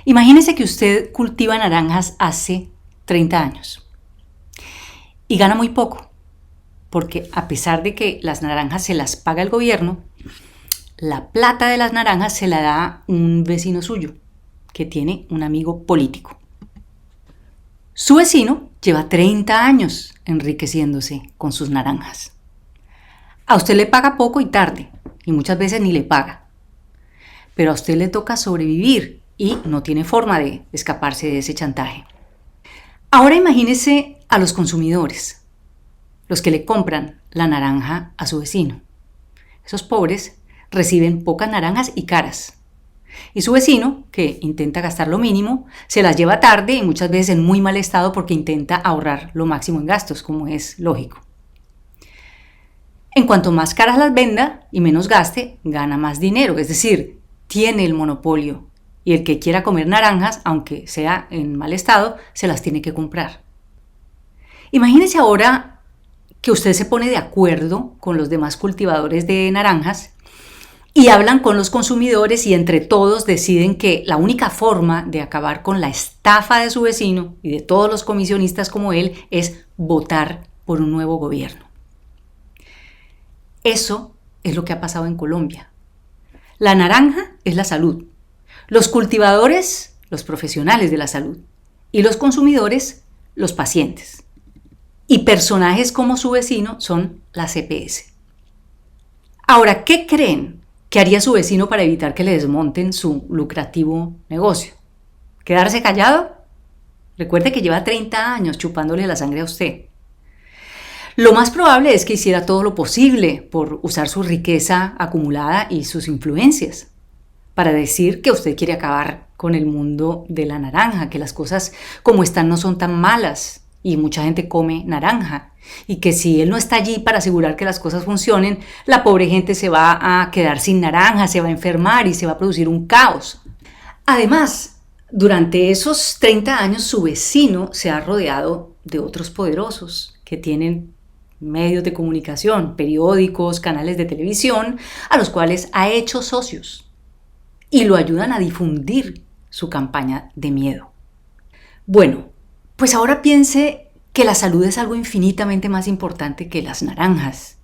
Imagínese que usted cultiva naranjas hace 30 años y gana muy poco, porque a pesar de que las naranjas se las paga el gobierno, la plata de las naranjas se la da un vecino suyo, que tiene un amigo político. Su vecino lleva 30 años enriqueciéndose con sus naranjas. A usted le paga poco y tarde, y muchas veces ni le paga. Pero a usted le toca sobrevivir y no tiene forma de escaparse de ese chantaje. Ahora imagínese a los consumidores, los que le compran la naranja a su vecino. Esos pobres reciben pocas naranjas y caras. Y su vecino, que intenta gastar lo mínimo, se las lleva tarde y muchas veces en muy mal estado porque intenta ahorrar lo máximo en gastos, como es lógico. En cuanto más caras las venda y menos gaste, gana más dinero, es decir, tiene el monopolio. Y el que quiera comer naranjas, aunque sea en mal estado, se las tiene que comprar. Imagínese ahora que usted se pone de acuerdo con los demás cultivadores de naranjas y hablan con los consumidores y entre todos deciden que la única forma de acabar con la estafa de su vecino y de todos los comisionistas como él es votar por un nuevo gobierno. Eso es lo que ha pasado en Colombia. La naranja es la salud. Los cultivadores, los profesionales de la salud. Y los consumidores, los pacientes. Y personajes como su vecino son las EPS. Ahora, ¿qué creen que haría su vecino para evitar que le desmonten su lucrativo negocio? ¿Quedarse callado? Recuerde que lleva 30 años chupándole la sangre a usted. Lo más probable es que hiciera todo lo posible por usar su riqueza acumulada y sus influencias para decir que usted quiere acabar con el mundo de la naranja, que las cosas como están no son tan malas y mucha gente come naranja y que si él no está allí para asegurar que las cosas funcionen, la pobre gente se va a quedar sin naranja, se va a enfermar y se va a producir un caos. Además, durante esos 30 años su vecino se ha rodeado de otros poderosos que tienen medios de comunicación, periódicos, canales de televisión, a los cuales ha hecho socios y lo ayudan a difundir su campaña de miedo. Bueno, pues ahora piense que la salud es algo infinitamente más importante que las naranjas.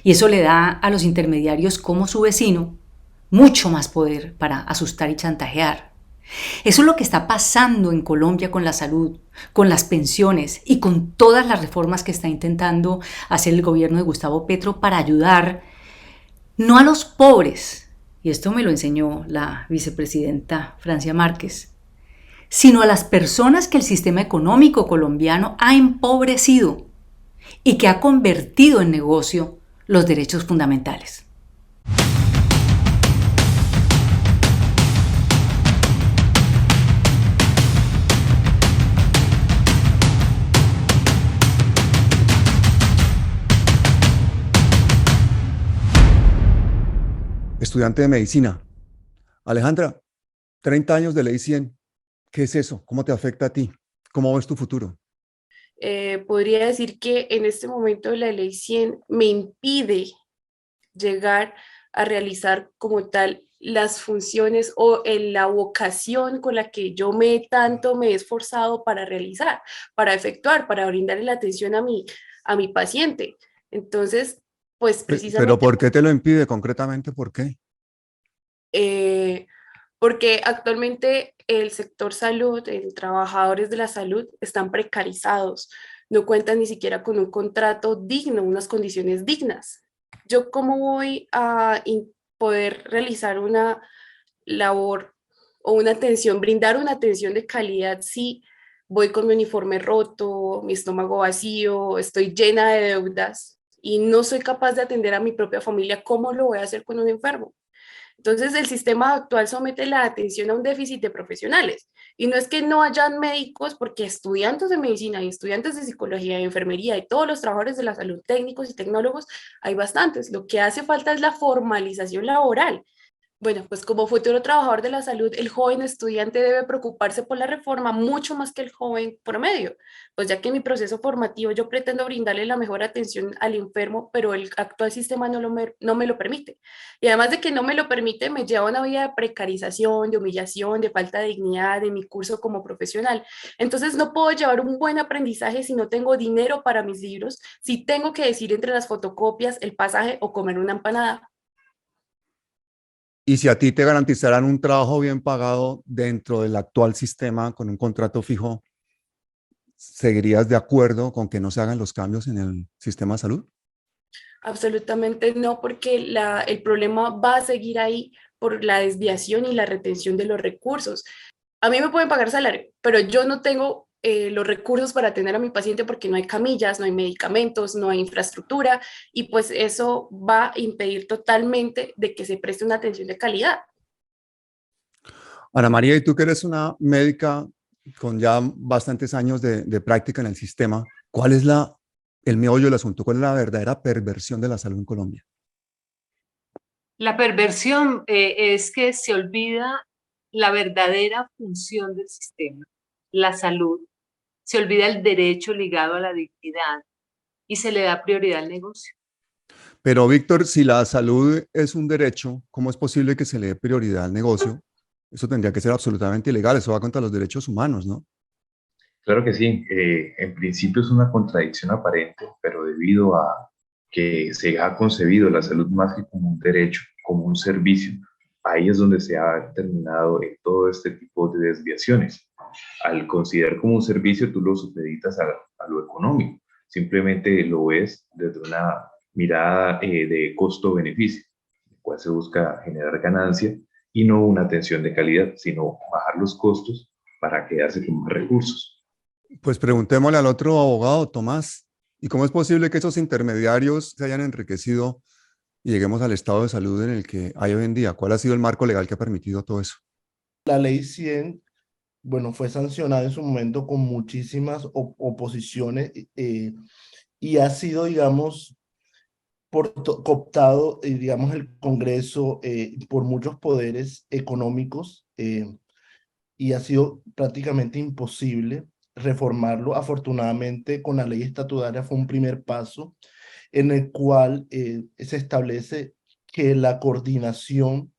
Y eso le da a los intermediarios como su vecino mucho más poder para asustar y chantajear. Eso es lo que está pasando en Colombia con la salud, con las pensiones y con todas las reformas que está intentando hacer el gobierno de Gustavo Petro para ayudar no a los pobres, y esto me lo enseñó la vicepresidenta Francia Márquez, sino a las personas que el sistema económico colombiano ha empobrecido y que ha convertido en negocio los derechos fundamentales. Estudiante de medicina. Alejandra, 30 años de ley 100. ¿Qué es eso? ¿Cómo te afecta a ti? ¿Cómo ves tu futuro? Podría decir que en este momento la ley 100 me impide llegar a realizar como tal las funciones o en la vocación con la que yo tanto me he esforzado para realizar, para efectuar, para brindarle la atención a mi paciente. Entonces, pues Pero precisamente ¿por qué te lo impide concretamente? ¿Por qué? eh, porque actualmente el sector salud, los trabajadores de la salud están precarizados, no cuentan ni siquiera con un contrato digno, unas condiciones dignas. ¿Yo cómo voy a poder realizar una labor o una atención, brindar una atención de calidad si voy con mi uniforme roto, mi estómago vacío, estoy llena de deudas y no soy capaz de atender a mi propia familia? ¿Cómo lo voy a hacer con un enfermo? Entonces, el sistema actual somete la atención a un déficit de profesionales. Y no es que no hayan médicos, porque estudiantes de medicina y estudiantes de psicología y enfermería y todos los trabajadores de la salud, técnicos y tecnólogos, hay bastantes. Lo que hace falta es la formalización laboral. Bueno, pues como futuro trabajador de la salud, el joven estudiante debe preocuparse por la reforma mucho más que el joven promedio, pues ya que en mi proceso formativo yo pretendo brindarle la mejor atención al enfermo, pero el actual sistema no me lo permite. Y además de que no me lo permite, me lleva a una vida de precarización, de humillación, de falta de dignidad de mi curso como profesional. Entonces no puedo llevar un buen aprendizaje si no tengo dinero para mis libros, si tengo que decidir entre las fotocopias, el pasaje o comer una empanada. Y si a ti te garantizaran un trabajo bien pagado dentro del actual sistema con un contrato fijo, ¿seguirías de acuerdo con que no se hagan los cambios en el sistema de salud? Absolutamente no, porque el problema va a seguir ahí por la desviación y la retención de los recursos. A mí me pueden pagar salario, pero yo no tengo los recursos para atender a mi paciente porque no hay camillas, no hay medicamentos, no hay infraestructura y pues eso va a impedir totalmente de que se preste una atención de calidad. Ana María, y tú que eres una médica con ya bastantes años de práctica en el sistema, ¿cuál es el meollo del asunto? ¿Cuál es la verdadera perversión de la salud en Colombia? La perversión es que se olvida la verdadera función del sistema, la salud, se olvida el derecho ligado a la dignidad y se le da prioridad al negocio. Pero Víctor, si la salud es un derecho, ¿cómo es posible que se le dé prioridad al negocio? Eso tendría que ser absolutamente ilegal, eso va contra los derechos humanos, ¿no? Claro que sí, en principio es una contradicción aparente, pero debido a que se ha concebido la salud más que como un derecho, como un servicio, ahí es donde se ha terminado en todo este tipo de desviaciones. Al considerar como un servicio, tú lo supeditas a lo económico, simplemente lo ves desde una mirada de costo-beneficio, en el cual se busca generar ganancia y no una atención de calidad, sino bajar los costos para quedarse con más recursos. Pues preguntémosle al otro abogado, Tomás, ¿y cómo es posible que esos intermediarios se hayan enriquecido y lleguemos al estado de salud en el que hay hoy en día? ¿Cuál ha sido el marco legal que ha permitido todo eso? La ley 100, bueno, fue sancionada en su momento con muchísimas oposiciones y ha sido, digamos, cooptado, digamos, el Congreso por muchos poderes económicos y ha sido prácticamente imposible reformarlo. Afortunadamente, con la ley estatutaria fue un primer paso en el cual se establece que la coordinación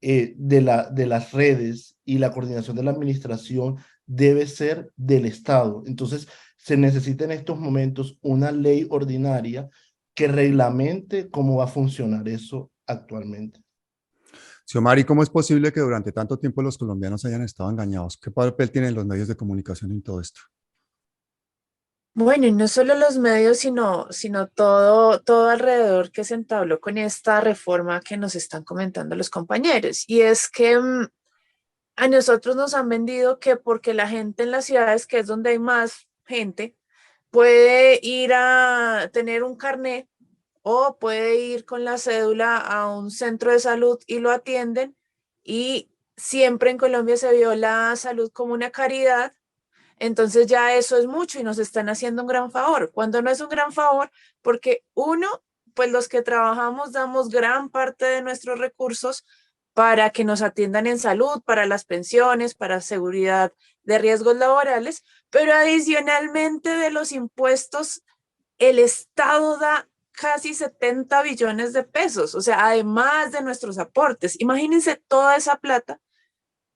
de las redes y la coordinación de la administración debe ser del Estado. Entonces, se necesita en estos momentos una ley ordinaria que reglamente cómo va a funcionar eso actualmente. Xiomari, ¿cómo es posible que durante tanto tiempo los colombianos hayan estado engañados? ¿Qué papel tienen los medios de comunicación en todo esto? Bueno, y no solo los medios, sino todo alrededor que se entabló con esta reforma que nos están comentando los compañeros. Y es que a nosotros nos han vendido que porque la gente en las ciudades, que es donde hay más gente, puede ir a tener un carnet o puede ir con la cédula a un centro de salud y lo atienden. Y siempre en Colombia se vio la salud como una caridad. Entonces ya eso es mucho y nos están haciendo un gran favor. Cuando no es un gran favor, porque uno, pues los que trabajamos damos gran parte de nuestros recursos para que nos atiendan en salud, para las pensiones, para seguridad de riesgos laborales, pero adicionalmente de los impuestos, el Estado da casi 70 billones de pesos, o sea, además de nuestros aportes. Imagínense toda esa plata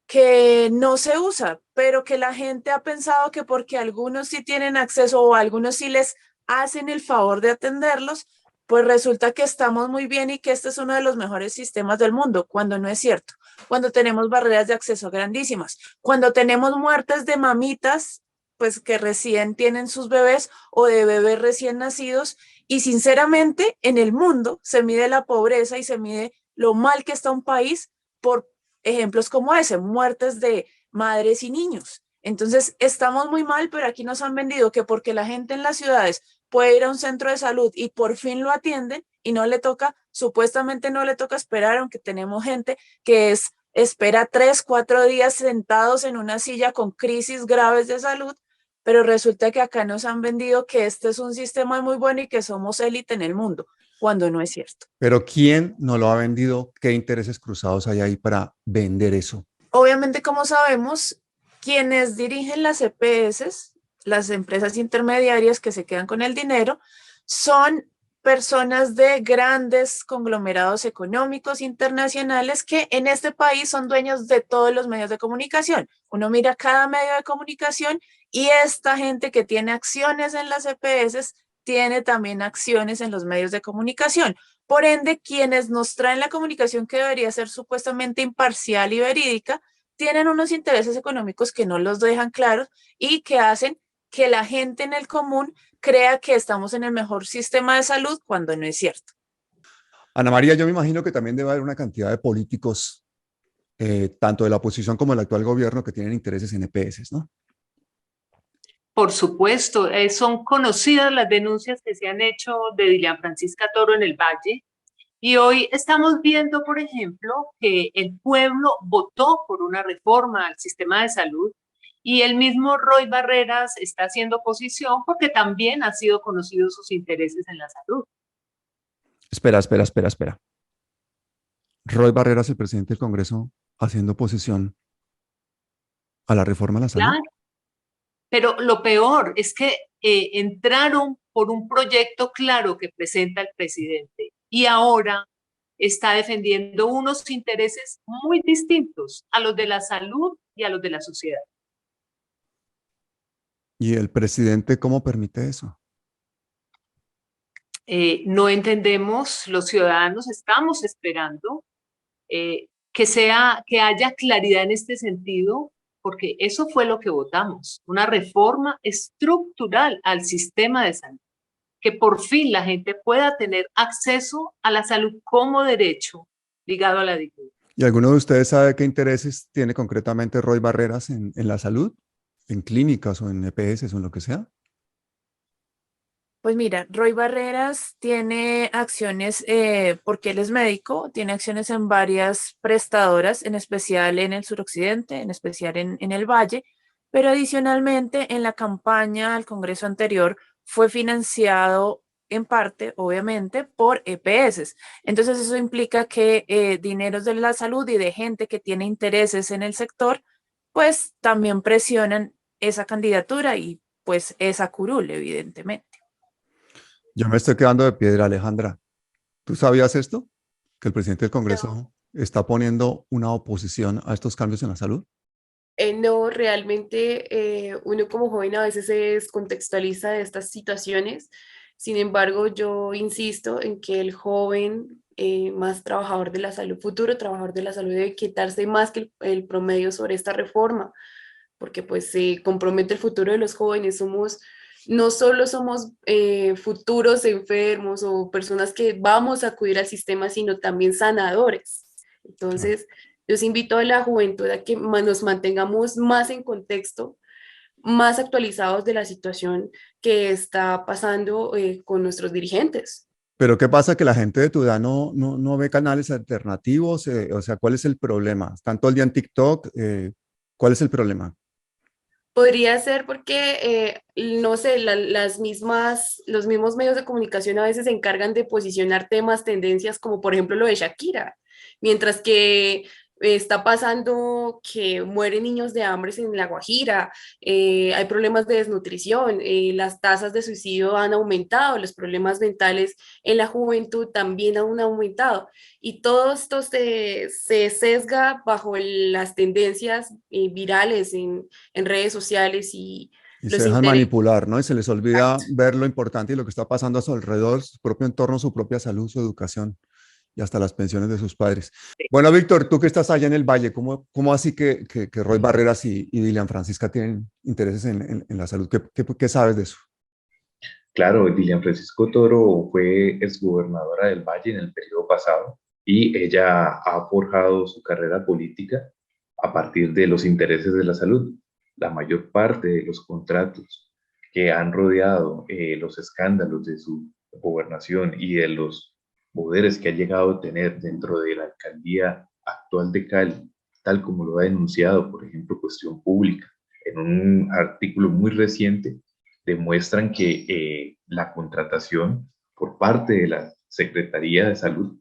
que no se usa, pero que la gente ha pensado que porque algunos sí tienen acceso o algunos sí les hacen el favor de atenderlos, pues resulta que estamos muy bien y que este es uno de los mejores sistemas del mundo, cuando no es cierto. Cuando tenemos barreras de acceso grandísimas, cuando tenemos muertes de mamitas, pues que recién tienen sus bebés o de bebés recién nacidos, y sinceramente en el mundo se mide la pobreza y se mide lo mal que está un país por ejemplos como ese, muertes de madres y niños. Entonces, estamos muy mal, pero aquí nos han vendido que porque la gente en las ciudades puede ir a un centro de salud y por fin lo atienden y no le toca, supuestamente no le toca esperar, aunque tenemos gente que espera 3, 4 días sentados en una silla con crisis graves de salud, pero resulta que acá nos han vendido que este es un sistema muy bueno y que somos élite en el mundo. cuando no es cierto. Pero ¿quién nos lo ha vendido? ¿Qué intereses cruzados hay ahí para vender eso? Obviamente, como sabemos, quienes dirigen las EPS, las empresas intermediarias que se quedan con el dinero, son personas de grandes conglomerados económicos internacionales que en este país son dueños de todos los medios de comunicación. Uno mira cada medio de comunicación y esta gente que tiene acciones en las EPS tiene también acciones en los medios de comunicación. Por ende, quienes nos traen la comunicación que debería ser supuestamente imparcial y verídica, tienen unos intereses económicos que no los dejan claros y que hacen que la gente en el común crea que estamos en el mejor sistema de salud cuando no es cierto. Ana María, yo me imagino que también debe haber una cantidad de políticos, tanto de la oposición como del actual gobierno, que tienen intereses en EPS, ¿no? Por supuesto, son conocidas las denuncias que se han hecho de Dilian Francisca Toro en el Valle, y hoy estamos viendo, por ejemplo, que el pueblo votó por una reforma al sistema de salud y el mismo Roy Barreras está haciendo oposición porque también han sido conocidos sus intereses en la salud. Espera. Roy Barreras, el presidente del Congreso, haciendo oposición a la reforma a la salud. Claro, pero lo peor es que entraron por un proyecto claro que presenta el presidente y ahora está defendiendo unos intereses muy distintos a los de la salud y a los de la sociedad. ¿Y el presidente cómo permite eso? No entendemos, los ciudadanos estamos esperando que haya claridad en este sentido, porque eso fue lo que votamos, una reforma estructural al sistema de salud, que por fin la gente pueda tener acceso a la salud como derecho ligado a la dignidad. ¿Y alguno de ustedes sabe qué intereses tiene concretamente Roy Barreras en la salud? ¿En clínicas o en EPS o en lo que sea? Pues mira, Roy Barreras tiene acciones, porque él es médico, tiene acciones en varias prestadoras, en especial en el suroccidente, en especial en el Valle, pero adicionalmente en la campaña al Congreso anterior fue financiado en parte, obviamente, por EPS. Entonces eso implica que dineros de la salud y de gente que tiene intereses en el sector, pues también presionan esa candidatura y pues esa curul, evidentemente. Yo me estoy quedando de piedra, Alejandra. ¿Tú sabías esto? ¿Que el presidente del Congreso está poniendo una oposición a estos cambios en la salud? No, realmente uno como joven a veces se descontextualiza de estas situaciones. Sin embargo, yo insisto en que el joven más trabajador de la salud, futuro trabajador de la salud, debe quitarse más que el promedio sobre esta reforma, porque pues se compromete el futuro de los jóvenes. No solo somos futuros enfermos o personas que vamos a acudir al sistema, sino también sanadores. Entonces, yo os invito a la juventud a que nos mantengamos más en contexto, más actualizados de la situación que está pasando con nuestros dirigentes. Pero ¿qué pasa? Que la gente de tu edad no ve canales alternativos. O sea, ¿cuál es el problema? ¿Están todo el día en TikTok? ¿Cuál es el problema? Podría ser porque, no sé, los mismos medios de comunicación a veces se encargan de posicionar temas, tendencias, como por ejemplo lo de Shakira, mientras que está pasando que mueren niños de hambre en La Guajira, hay problemas de desnutrición, las tasas de suicidio han aumentado, los problemas mentales en la juventud también han aumentado, y todo esto se sesga bajo las tendencias virales en redes sociales y Y se los dejan intereses. manipular, ¿no? Y se les olvida Exacto. ver lo importante y lo que está pasando a su alrededor, su propio entorno, su propia salud, su educación y hasta las pensiones de sus padres. Bueno, Víctor, tú que estás allá en el Valle, ¿cómo así que Roy Barreras y Dilian Francisca tienen intereses en la salud? ¿Qué sabes de eso? Claro, Dilian Francisco Toro fue exgobernadora del Valle en el periodo pasado y ella ha forjado su carrera política a partir de los intereses de la salud. La mayor parte de los contratos que han rodeado los escándalos de su gobernación y de los poderes que ha llegado a tener dentro de la alcaldía actual de Cali, tal como lo ha denunciado, por ejemplo, Cuestión Pública, en un artículo muy reciente, demuestran que la contratación por parte de las Secretaría de Salud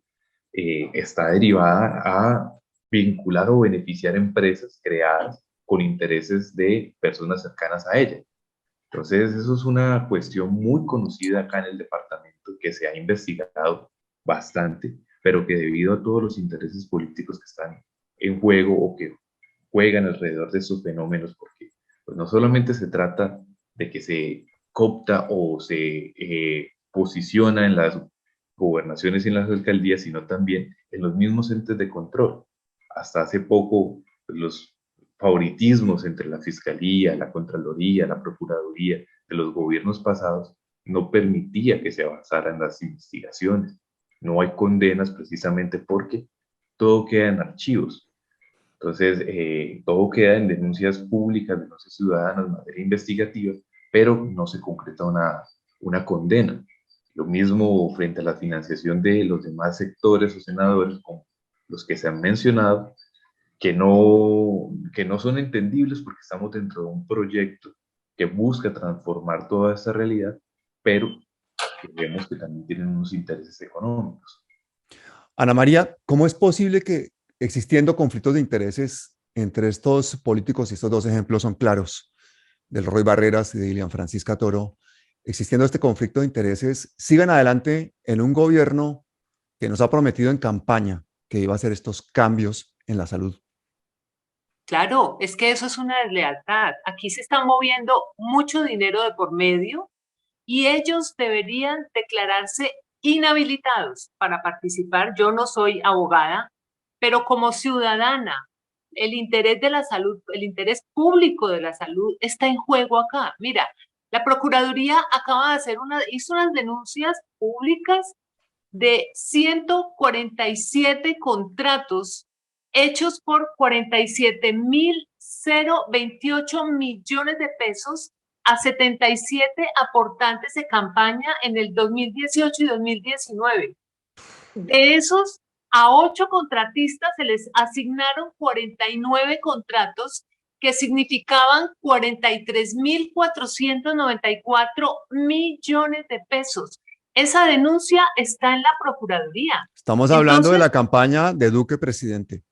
está derivada a vincular o beneficiar empresas creadas con intereses de personas cercanas a ella. Entonces, eso es una cuestión muy conocida acá en el departamento, que se ha investigado bastante, pero que debido a todos los intereses políticos que están en juego o que juegan alrededor de estos fenómenos, porque pues, no solamente se trata de que se coopta o se posiciona en las gobernaciones y en las alcaldías, sino también en los mismos entes de control. Hasta hace poco, pues, los favoritismos entre la Fiscalía, la Contraloría, la Procuraduría de los gobiernos pasados no permitía que se avanzaran las investigaciones. No hay condenas precisamente porque todo queda en archivos. Entonces, todo queda en denuncias públicas, denuncias ciudadanas, materia investigativa, pero no se concreta una condena. Lo mismo frente a la financiación de los demás sectores o senadores, como los que se han mencionado, que no son entendibles porque estamos dentro de un proyecto que busca transformar toda esta realidad, pero que vemos que también tienen unos intereses económicos. Ana María, ¿cómo es posible que existiendo conflictos de intereses entre estos políticos, y estos dos ejemplos son claros, del Roy Barreras y de Ilian Francisca Toro, existiendo este conflicto de intereses, sigan adelante en un gobierno que nos ha prometido en campaña que iba a hacer estos cambios en la salud? Claro, es que eso es una deslealtad. Aquí se está moviendo mucho dinero de por medio y ellos deberían declararse inhabilitados para participar. Yo no soy abogada, pero como ciudadana, el interés de la salud, el interés público de la salud está en juego acá. Mira, la Procuraduría acaba de hizo unas denuncias públicas de 147 contratos hechos por 47.028 millones de pesos a 77 aportantes de campaña en el 2018 y 2019. De esos, a 8 contratistas se les asignaron 49 contratos que significaban 43.494 millones de pesos. Esa denuncia está en la Procuraduría. Estamos hablando de la campaña de Duque presidente.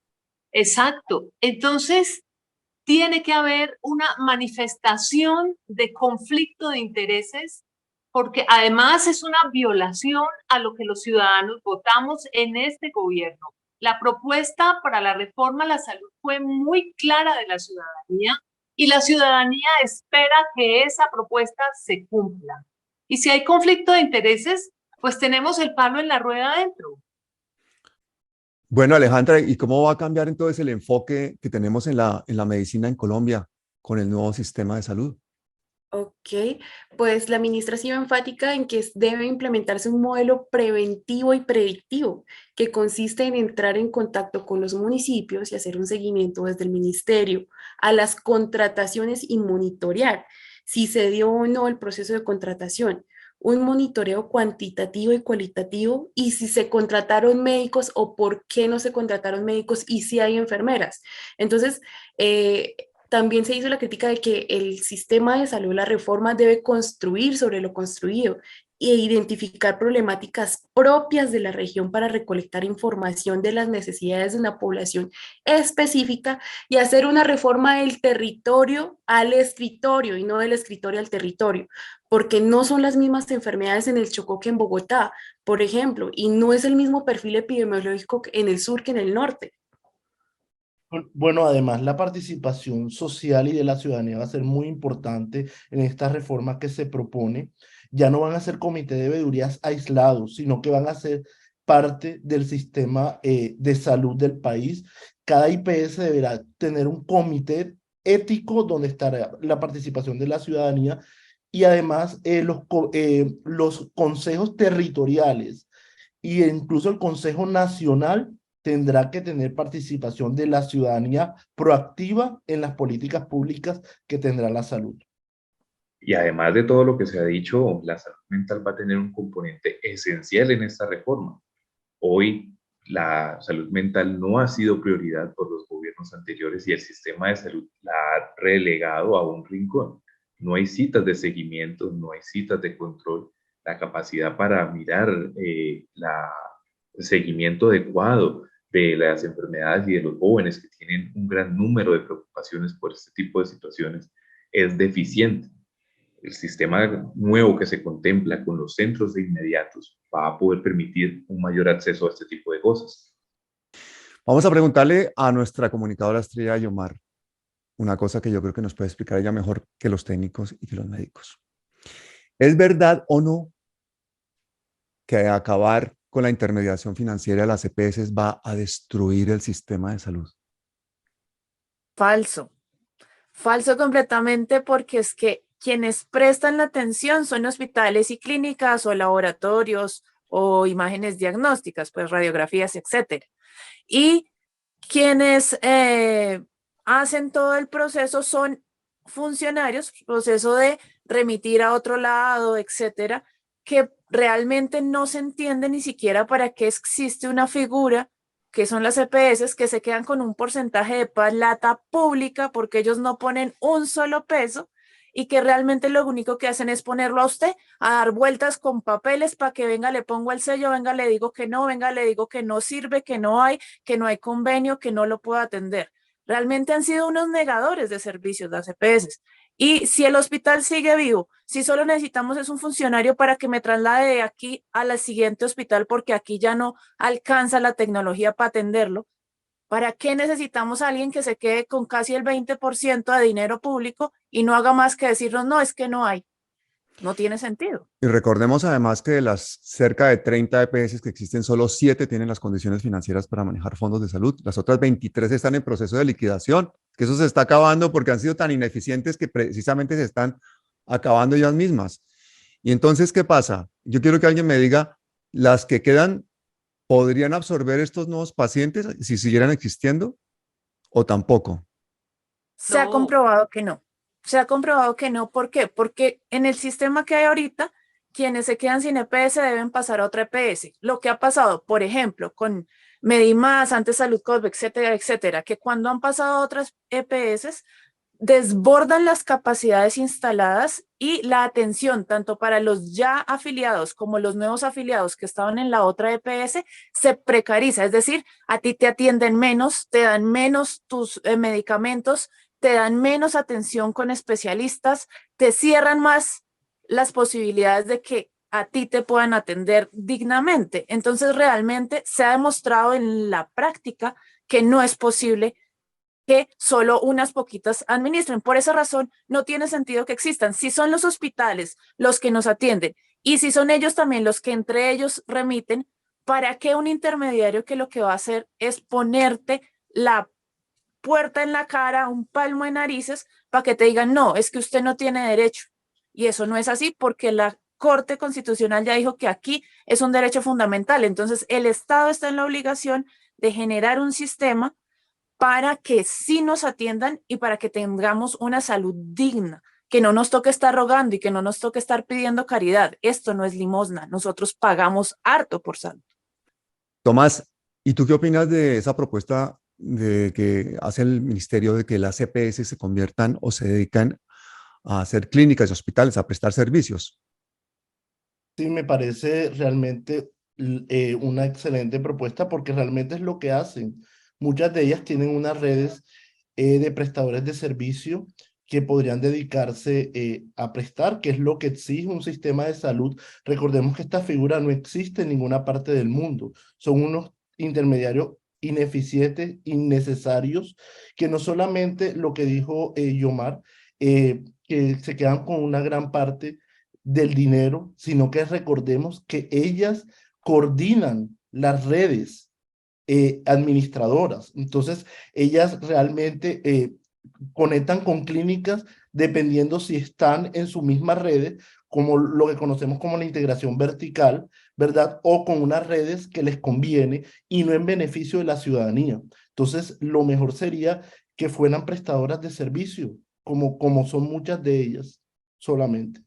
Exacto. Entonces, tiene que haber una manifestación de conflicto de intereses, porque además es una violación a lo que los ciudadanos votamos en este gobierno. La propuesta para la reforma a la salud fue muy clara de la ciudadanía y la ciudadanía espera que esa propuesta se cumpla. Y si hay conflicto de intereses, pues tenemos el palo en la rueda adentro. Bueno, Alejandra, ¿y cómo va a cambiar entonces el enfoque que tenemos en la medicina en Colombia con el nuevo sistema de salud? Ok, pues la ministra ha sido enfática en que debe implementarse un modelo preventivo y predictivo, que consiste en entrar en contacto con los municipios y hacer un seguimiento desde el ministerio a las contrataciones y monitorear si se dio o no el proceso de contratación, un monitoreo cuantitativo y cualitativo, y si se contrataron médicos o por qué no se contrataron médicos y si hay enfermeras. Entonces, también se hizo la crítica de que el sistema de salud, la reforma, debe construir sobre lo construido e identificar problemáticas propias de la región para recolectar información de las necesidades de una población específica y hacer una reforma del territorio al escritorio y no del escritorio al territorio, porque no son las mismas enfermedades en el Chocó que en Bogotá, por ejemplo, y no es el mismo perfil epidemiológico en el sur que en el norte. Bueno, además la participación social y de la ciudadanía va a ser muy importante en estas reformas que se propone. Ya no van a ser comités de veedurías aislados, sino que van a ser parte del sistema de salud del país. Cada IPS deberá tener un comité ético donde estará la participación de la ciudadanía y además los consejos territoriales e incluso el Consejo Nacional tendrá que tener participación de la ciudadanía proactiva en las políticas públicas que tendrá la salud. Y además de todo lo que se ha dicho, la salud mental va a tener un componente esencial en esta reforma. Hoy la salud mental no ha sido prioridad por los gobiernos anteriores y el sistema de salud la ha relegado a un rincón. No hay citas de seguimiento, no hay citas de control. la capacidad para mirar el seguimiento adecuado de las enfermedades y de los jóvenes que tienen un gran número de preocupaciones por este tipo de situaciones es deficiente. El sistema nuevo que se contempla con los centros de inmediatos va a poder permitir un mayor acceso a este tipo de cosas. Vamos a preguntarle a nuestra comunicadora estrella, Yomar, una cosa que yo creo que nos puede explicar ella mejor que los técnicos y que los médicos. ¿Es verdad o no que acabar con la intermediación financiera de las EPS va a destruir el sistema de salud? Falso. Falso completamente, porque es que quienes prestan la atención son hospitales y clínicas o laboratorios o imágenes diagnósticas, pues radiografías, etcétera. Y quienes hacen todo el proceso son funcionarios, proceso de remitir a otro lado, etcétera, que realmente no se entiende ni siquiera para qué existe una figura que son las EPS, que se quedan con un porcentaje de plata pública porque ellos no ponen un solo peso y que realmente lo único que hacen es ponerlo a usted a dar vueltas con papeles para que venga, le pongo el sello, venga, le digo que no, venga, le digo que no sirve, que no hay convenio, que no lo puedo atender. Realmente han sido unos negadores de servicios las EPS. Y si el hospital sigue vivo, si solo necesitamos es un funcionario para que me traslade de aquí a la siguiente hospital porque aquí ya no alcanza la tecnología para atenderlo, ¿para qué necesitamos a alguien que se quede con casi el 20% de dinero público y no haga más que decirnos, no, es que no hay? No tiene sentido. Y recordemos además que de las cerca de 30 EPS que existen, solo 7 tienen las condiciones financieras para manejar fondos de salud. Las otras 23 están en proceso de liquidación, que eso se está acabando porque han sido tan ineficientes que precisamente se están acabando ellas mismas. Y entonces, ¿qué pasa? Yo quiero que alguien me diga, ¿las que quedan podrían absorber estos nuevos pacientes si siguieran existiendo o tampoco? Se ha No. comprobado que no. Se ha comprobado que no. ¿Por qué? Porque en el sistema que hay ahorita, quienes se quedan sin EPS deben pasar a otra EPS. Lo que ha pasado, por ejemplo, con Medimás, antes Salud Colve, etcétera, etcétera, que cuando han pasado a otras EPS, desbordan las capacidades instaladas y la atención, tanto para los ya afiliados como los nuevos afiliados que estaban en la otra EPS, se precariza. Es decir, a ti te atienden menos, te dan menos tus medicamentos, te dan menos atención con especialistas, te cierran más las posibilidades de que a ti te puedan atender dignamente. Entonces, realmente se ha demostrado en la práctica que no es posible que solo unas poquitas administren. Por esa razón, no tiene sentido que existan. Si son los hospitales los que nos atienden y si son ellos también los que entre ellos remiten, ¿para qué un intermediario que lo que va a hacer es ponerte la puerta en la cara, un palmo de narices, para que te digan, no, es que usted no tiene derecho? Y eso no es así porque la Corte Constitucional ya dijo que aquí es un derecho fundamental. Entonces, el Estado está en la obligación de generar un sistema para que sí nos atiendan y para que tengamos una salud digna, que no nos toque estar rogando y que no nos toque estar pidiendo caridad. Esto no es limosna, nosotros pagamos harto por salud. Tomás, ¿y tú qué opinas de esa propuesta de que hace el ministerio de que las EPS se conviertan o se dedican a hacer clínicas y hospitales, a prestar servicios? Sí, me parece realmente una excelente propuesta porque realmente es lo que hacen. Muchas de ellas tienen unas redes de prestadores de servicio que podrían dedicarse a prestar, que es lo que exige un sistema de salud. Recordemos que esta figura no existe en ninguna parte del mundo. Son unos intermediarios ineficientes, innecesarios, que no solamente lo que dijo Yomar, que se quedan con una gran parte del dinero, sino que recordemos que ellas coordinan las redes administradoras. Entonces, ellas realmente conectan con clínicas dependiendo si están en su misma redes, como lo que conocemos como la integración vertical, ¿verdad? O con unas redes que les conviene y no en beneficio de la ciudadanía. Entonces, lo mejor sería que fueran prestadoras de servicio, como son muchas de ellas solamente.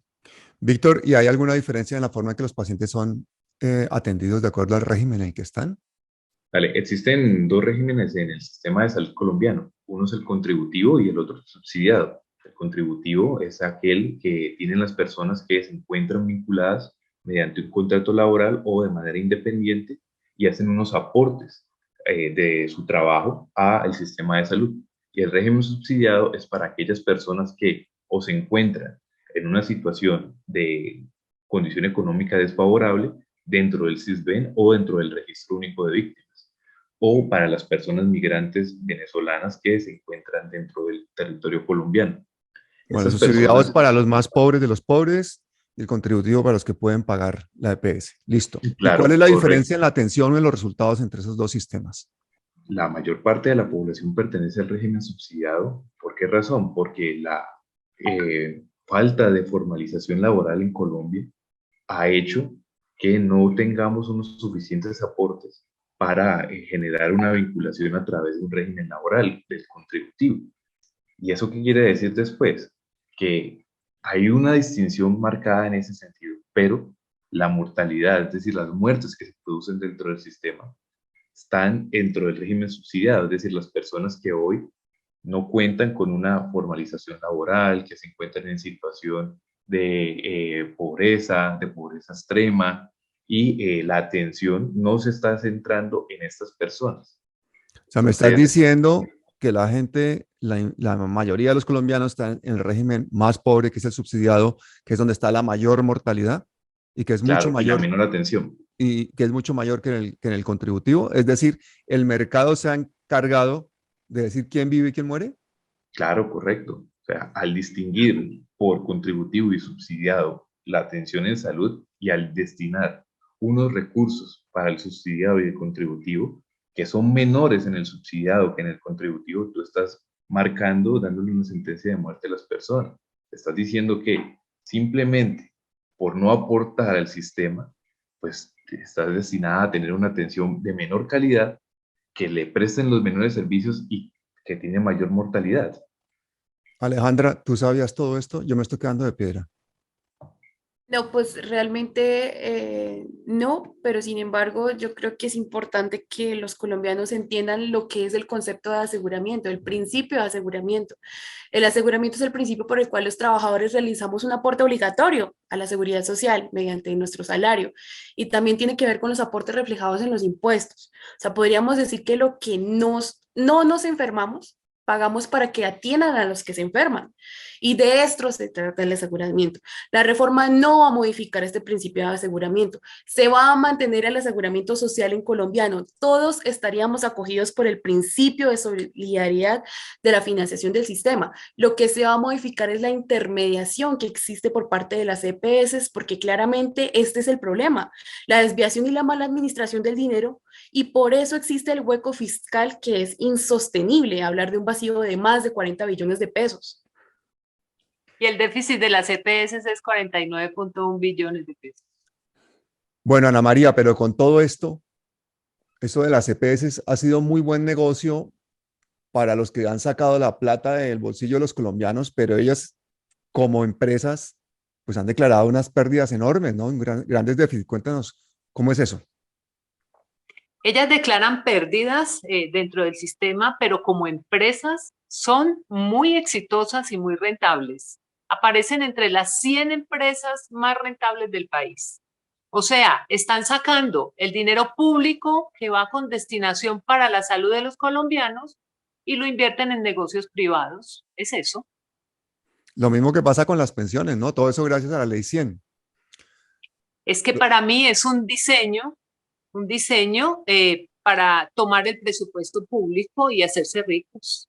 Víctor, ¿y hay alguna diferencia en la forma en que los pacientes son atendidos de acuerdo al régimen en el que están? Vale, existen dos regímenes en el sistema de salud colombiano. Uno es el contributivo y el otro es el subsidiado. El contributivo es aquel que tienen las personas que se encuentran vinculadas mediante un contrato laboral o de manera independiente y hacen unos aportes de su trabajo al sistema de salud. Y el régimen subsidiado es para aquellas personas que o se encuentran en una situación de condición económica desfavorable dentro del SISBEN o dentro del Registro Único de Víctimas, o para las personas migrantes venezolanas que se encuentran dentro del territorio colombiano. Bueno, el Estas subsidiado es personas, para los más pobres de los pobres y el contributivo para los que pueden pagar la EPS. Listo. ¿Y cuál claro, es la correcto. diferencia en la atención o en los resultados entre esos dos sistemas? La mayor parte de la población pertenece al régimen subsidiado. ¿Por qué razón? Porque la falta de formalización laboral en Colombia ha hecho que no tengamos unos suficientes aportes para generar una vinculación a través de un régimen laboral del contributivo. ¿Y eso qué quiere decir después? Que hay una distinción marcada en ese sentido, pero la mortalidad, es decir, las muertes que se producen dentro del sistema, están dentro del régimen subsidiado, es decir, las personas que hoy no cuentan con una formalización laboral, que se encuentran en situación de pobreza extrema, y la atención no se está centrando en estas personas. O sea, me estás Entonces, diciendo que la gente, la mayoría de los colombianos están en el régimen más pobre, que es el subsidiado, que es donde está la mayor mortalidad y que es mucho claro, y la mayor menor atención. y que es mucho mayor que en el contributivo. Es decir, el mercado se ha encargado de decir quién vive y quién muere. Claro, correcto. O sea, al distinguir por contributivo y subsidiado la atención en salud y al destinar unos recursos para el subsidiado y el contributivo, que son menores en el subsidiado que en el contributivo, tú estás marcando, dándole una sentencia de muerte a las personas. Estás diciendo que simplemente por no aportar al sistema, pues estás destinada a tener una atención de menor calidad, que le presten los menores servicios y que tiene mayor mortalidad. Alejandra, ¿tú sabías todo esto? Yo me estoy quedando de piedra. No, pues realmente no, pero sin embargo yo creo que es importante que los colombianos entiendan lo que es el concepto de aseguramiento, el principio de aseguramiento. El aseguramiento es el principio por el cual los trabajadores realizamos un aporte obligatorio a la seguridad social mediante nuestro salario, y también tiene que ver con los aportes reflejados en los impuestos. O sea, podríamos decir que lo que no nos enfermamos, pagamos para que atiendan a los que se enferman. Y de esto se trata el aseguramiento. La reforma no va a modificar este principio de aseguramiento. Se va a mantener el aseguramiento social en colombiano. Todos estaríamos acogidos por el principio de solidaridad de la financiación del sistema. Lo que se va a modificar es la intermediación que existe por parte de las EPS, porque claramente este es el problema, la desviación y la mala administración del dinero, y por eso existe el hueco fiscal, que es insostenible hablar de un vacío de más de 40 billones de pesos. Y el déficit de las EPS es 49.1 billones de pesos. Bueno, Ana María, pero con todo esto, eso de las EPS ha sido muy buen negocio para los que han sacado la plata del bolsillo de los colombianos, pero ellas como empresas pues han declarado unas pérdidas enormes, ¿no? Grandes déficits. Cuéntanos, ¿cómo es eso? Ellas declaran pérdidas dentro del sistema, pero como empresas son muy exitosas y muy rentables. Aparecen entre las 100 empresas más rentables del país. O sea, están sacando el dinero público que va con destinación para la salud de los colombianos y lo invierten en negocios privados. Es eso. Lo mismo que pasa con las pensiones, ¿no? Todo eso gracias a la ley 100. Es que para mí es un diseño para tomar el presupuesto público y hacerse ricos.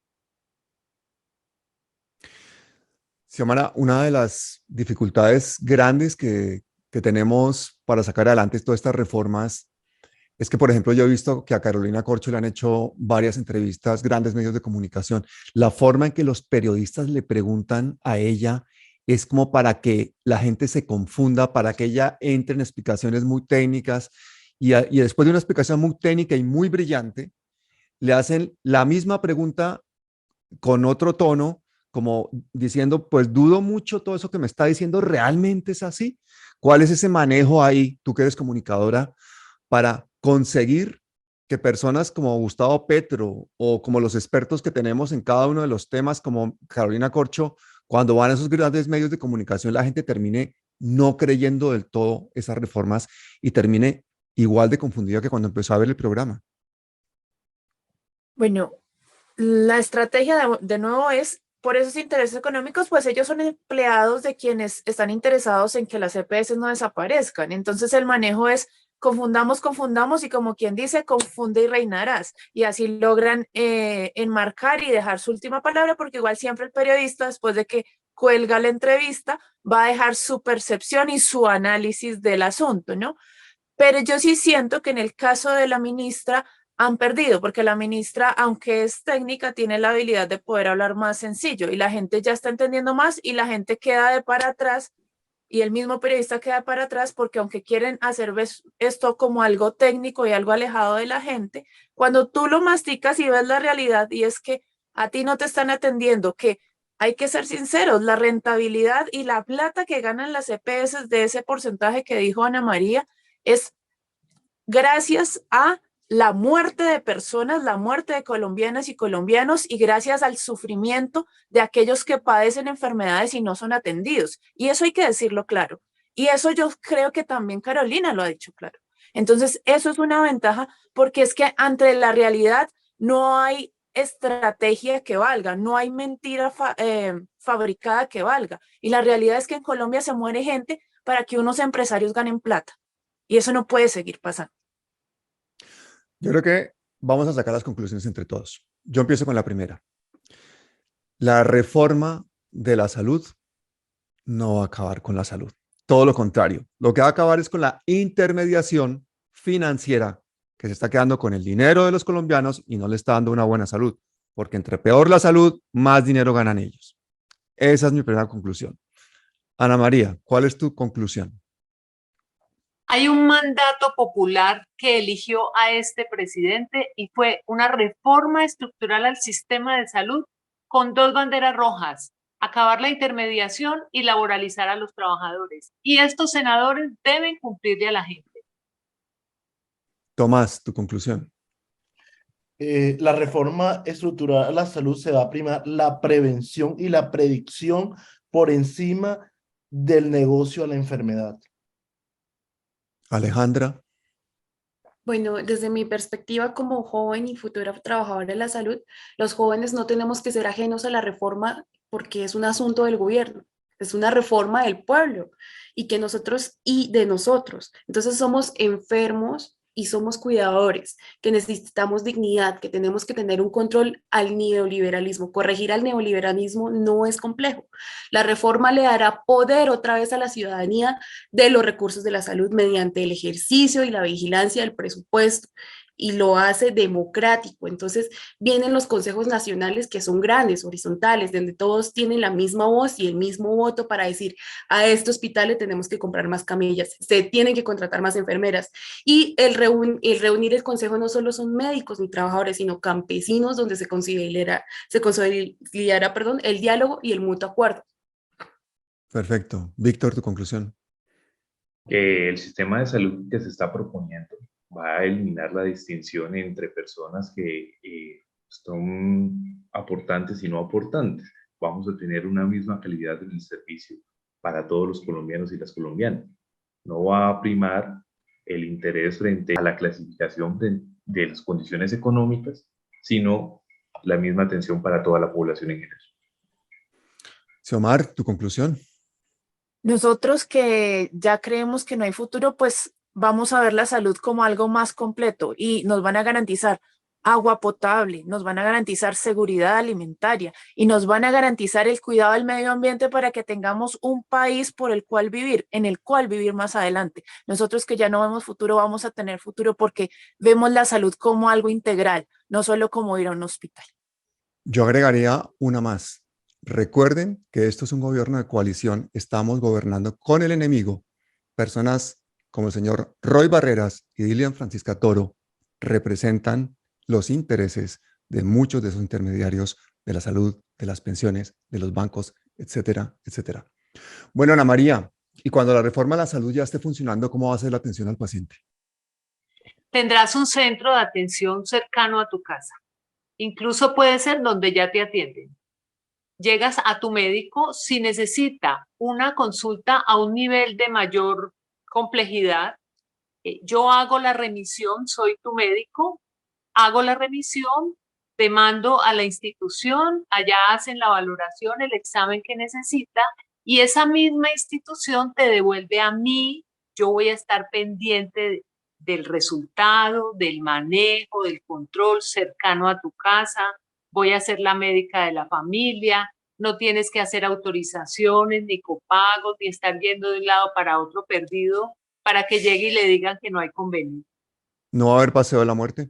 Xiomara, una de las dificultades grandes que tenemos para sacar adelante todas estas reformas es que, por ejemplo, yo he visto que a Carolina Corcho le han hecho varias entrevistas, grandes medios de comunicación. La forma en que los periodistas le preguntan a ella es como para que la gente se confunda, para que ella entre en explicaciones muy técnicas y después de una explicación muy técnica y muy brillante, le hacen la misma pregunta con otro tono, como diciendo, pues dudo mucho todo eso que me está diciendo, ¿realmente es así? ¿Cuál es ese manejo ahí, tú que eres comunicadora, para conseguir que personas como Gustavo Petro o como los expertos que tenemos en cada uno de los temas, como Carolina Corcho, cuando van a esos grandes medios de comunicación, la gente termine no creyendo del todo esas reformas y termine igual de confundida que cuando empezó a ver el programa? Bueno, la estrategia de nuevo es, por esos intereses económicos, pues ellos son empleados de quienes están interesados en que las EPS no desaparezcan. Entonces el manejo es confundamos, confundamos y como quien dice, confunde y reinarás. Y así logran enmarcar y dejar su última palabra, porque igual siempre el periodista, después de que cuelga la entrevista, va a dejar su percepción y su análisis del asunto, ¿no? Pero yo sí siento que en el caso de la ministra han perdido, porque la ministra, aunque es técnica, tiene la habilidad de poder hablar más sencillo y la gente ya está entendiendo más y la gente queda de para atrás y el mismo periodista queda para atrás porque aunque quieren hacer esto como algo técnico y algo alejado de la gente, cuando tú lo masticas y ves la realidad y es que a ti no te están atendiendo, que hay que ser sinceros, la rentabilidad y la plata que ganan las EPS de ese porcentaje que dijo Ana María es gracias a la muerte de personas, la muerte de colombianas y colombianos y gracias al sufrimiento de aquellos que padecen enfermedades y no son atendidos. Y eso hay que decirlo claro. Y eso yo creo que también Carolina lo ha dicho claro. Entonces, eso es una ventaja porque es que ante la realidad no hay estrategia que valga, no hay mentira fabricada que valga. Y la realidad es que en Colombia se muere gente para que unos empresarios ganen plata. Y eso no puede seguir pasando. Yo creo que vamos a sacar las conclusiones entre todos. Yo empiezo con la primera. La reforma de la salud no va a acabar con la salud. Todo lo contrario. Lo que va a acabar es con la intermediación financiera que se está quedando con el dinero de los colombianos y no le está dando una buena salud. Porque entre peor la salud, más dinero ganan ellos. Esa es mi primera conclusión. Ana María, ¿cuál es tu conclusión? Hay un mandato popular que eligió a este presidente y fue una reforma estructural al sistema de salud con dos banderas rojas: acabar la intermediación y laboralizar a los trabajadores. Y estos senadores deben cumplirle a la gente. Tomás, tu conclusión. La reforma estructural a la salud se va a primar la prevención y la predicción por encima del negocio a la enfermedad. Alejandra. Bueno, desde mi perspectiva como joven y futura trabajadora de la salud, los jóvenes no tenemos que ser ajenos a la reforma porque es un asunto del gobierno, es una reforma del pueblo y que nosotros y de nosotros. Entonces somos enfermos y somos cuidadores, que necesitamos dignidad, que tenemos que tener un control al neoliberalismo. Corregir al neoliberalismo no es complejo. La reforma le dará poder otra vez a la ciudadanía de los recursos de la salud mediante el ejercicio y la vigilancia del presupuesto y lo hace democrático. Entonces vienen los consejos nacionales que son grandes, horizontales, donde todos tienen la misma voz y el mismo voto para decir a este hospital le tenemos que comprar más camillas, se tienen que contratar más enfermeras. Y el reunir el consejo no solo son médicos ni trabajadores, sino campesinos donde se conciliará el diálogo y el mutuo acuerdo. Perfecto. Víctor, tu conclusión. El sistema de salud que se está proponiendo va a eliminar la distinción entre personas que son aportantes y no aportantes. Vamos a tener una misma calidad del servicio para todos los colombianos y las colombianas. No va a primar el interés frente a la clasificación de las condiciones económicas, sino la misma atención para toda la población en general. Xiomar, tu conclusión. Nosotros que ya creemos que no hay futuro, pues vamos a ver la salud como algo más completo y nos van a garantizar agua potable, nos van a garantizar seguridad alimentaria y nos van a garantizar el cuidado del medio ambiente para que tengamos un país por el cual vivir, en el cual vivir más adelante. Nosotros que ya no vemos futuro, vamos a tener futuro porque vemos la salud como algo integral, no solo como ir a un hospital. Yo agregaría una más. Recuerden que esto es un gobierno de coalición. Estamos gobernando con el enemigo. Personas como el señor Roy Barreras y Dilian Francisca Toro representan los intereses de muchos de esos intermediarios de la salud, de las pensiones, de los bancos, etcétera, etcétera. Bueno, Ana María, y cuando la reforma de la salud ya esté funcionando, ¿cómo va a ser la atención al paciente? Tendrás un centro de atención cercano a tu casa. Incluso puede ser donde ya te atienden. llegas a tu médico, si necesita una consulta a un nivel de mayor complejidad, yo hago la remisión, soy tu médico, hago la remisión, te mando a la institución, allá hacen la valoración, el examen que necesita, y esa misma institución te devuelve a mí. Yo voy a estar pendiente del resultado, del manejo, del control cercano a tu casa, voy a ser la médica de la familia, no tienes que hacer autorizaciones, ni copagos, ni estar yendo de un lado para otro perdido para que llegue y le digan que no hay convenio. ¿No va a haber paseo de la muerte?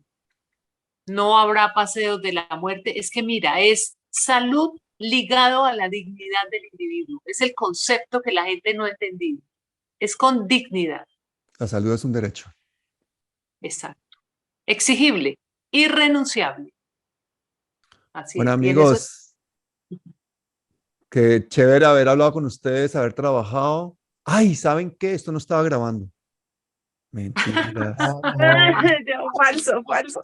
No habrá paseos de la muerte. Es que mira, es salud ligado a la dignidad del individuo. Es el concepto que la gente no ha entendido. Es con dignidad. La salud es un derecho. Exacto. Exigible, irrenunciable. Así Bueno, es. amigos, qué chévere haber hablado con ustedes, haber trabajado. Ay, ¿saben qué? Esto no estaba grabando. Mentiras. Falso, falso.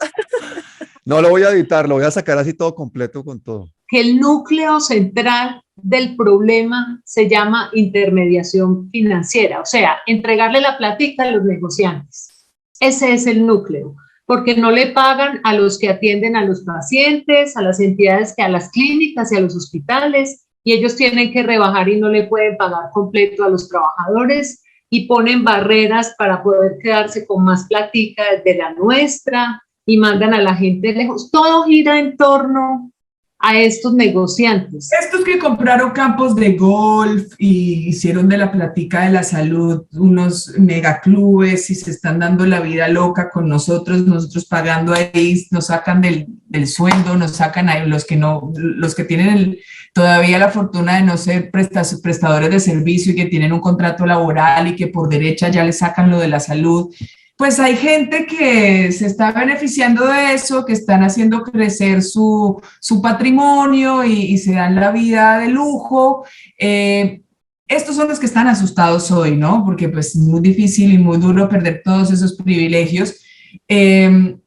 No lo voy a editar, lo voy a sacar así todo completo con todo. Que el núcleo central del problema se llama intermediación financiera, o sea, entregarle la plática a los negociantes. Ese es el núcleo, porque no le pagan a los que atienden a los pacientes, a las entidades, a las clínicas y a los hospitales, y ellos tienen que rebajar y no le pueden pagar completo a los trabajadores y ponen barreras para poder quedarse con más plática de la nuestra y mandan a la gente lejos. Todo gira en torno a estos negociantes. Estos que compraron campos de golf y hicieron de la plática de la salud unos megaclubes y se están dando la vida loca con nosotros pagando ahí, nos sacan del sueldo, nos sacan ahí los que tienen todavía la fortuna de no ser prestadores de servicio y que tienen un contrato laboral y que por derecha ya les sacan lo de la salud. Pues hay gente que se está beneficiando de eso, que están haciendo crecer su patrimonio y se dan la vida de lujo. Estos son los que están asustados hoy, ¿no? Porque pues es muy difícil y muy duro perder todos esos privilegios. Son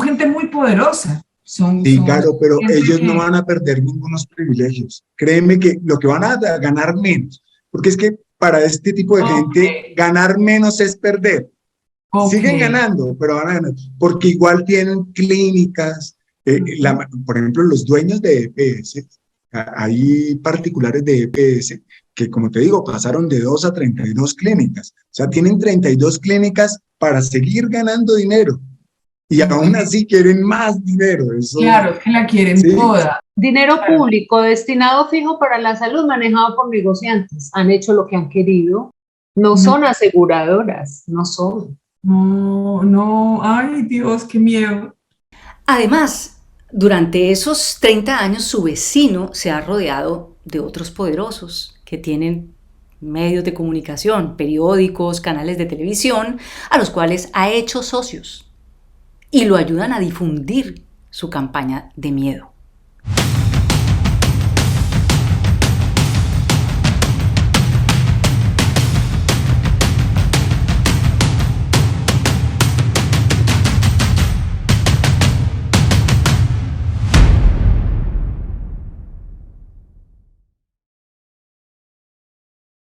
gente muy poderosa. Sí, claro, pero ellos no van a perder ningunos privilegios. Créeme que lo que van a ganar menos, porque es que para este tipo de gente ganar menos es perder. Siguen ganando, pero van a ganar, porque igual tienen clínicas, por ejemplo, los dueños de EPS, hay particulares de EPS que, como te digo, pasaron de 2 a 32 clínicas, o sea, tienen 32 clínicas para seguir ganando dinero, y aún así quieren más dinero. Eso, claro, que la quieren toda. Dinero público destinado fijo para la salud manejado por negociantes. Han hecho lo que han querido. No son aseguradoras, no son. No, ay Dios, qué miedo. Además, durante esos 30 años su vecino se ha rodeado de otros poderosos que tienen medios de comunicación, periódicos, canales de televisión, a los cuales ha hecho socios y lo ayudan a difundir su campaña de miedo.